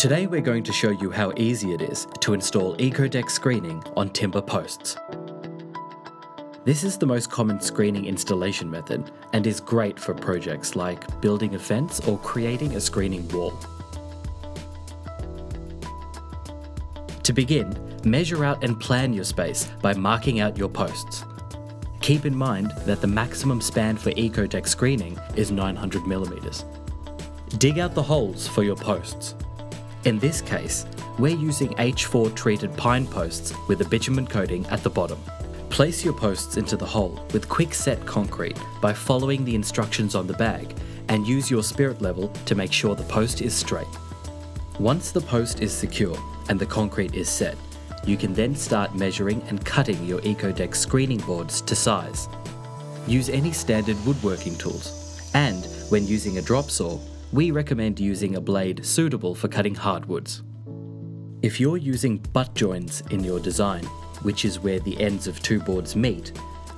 Today we're going to show you how easy it is to install Ekodeck screening on timber posts. This is the most common screening installation method and is great for projects like building a fence or creating a screening wall. To begin, measure out and plan your space by marking out your posts. Keep in mind that the maximum span for Ekodeck screening is 900mm. Dig out the holes for your posts. In this case, we're using H4 treated pine posts with a bitumen coating at the bottom. Place your posts into the hole with quick set concrete by following the instructions on the bag and use your spirit level to make sure the post is straight. Once the post is secure and the concrete is set, you can then start measuring and cutting your Ekodeck screening boards to size. Use any standard woodworking tools, and when using a drop saw, we recommend using a blade suitable for cutting hardwoods. If you're using butt joints in your design, which is where the ends of two boards meet,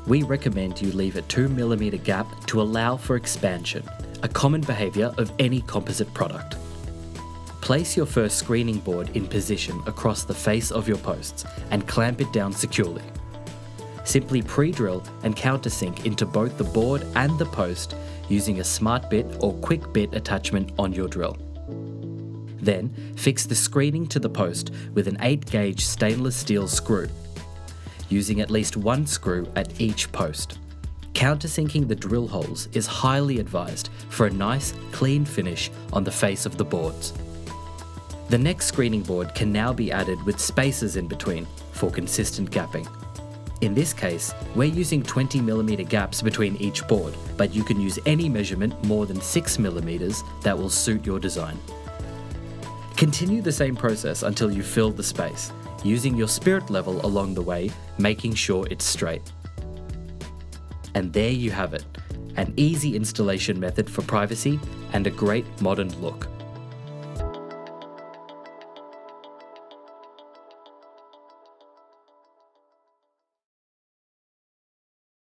we recommend you leave a 2mm gap to allow for expansion, a common behaviour of any composite product. Place your first screening board in position across the face of your posts and clamp it down securely. Simply pre-drill and countersink into both the board and the post using a smart bit or quick bit attachment on your drill. Then, fix the screening to the post with an 8-gauge stainless steel screw, using at least one screw at each post. Countersinking the drill holes is highly advised for a nice, clean finish on the face of the boards. The next screening board can now be added with spaces in between for consistent gapping. In this case, we're using 20mm gaps between each board, but you can use any measurement more than 6mm that will suit your design. Continue the same process until you fill the space, using your spirit level along the way, making sure it's straight. And there you have it, an easy installation method for privacy and a great modern look.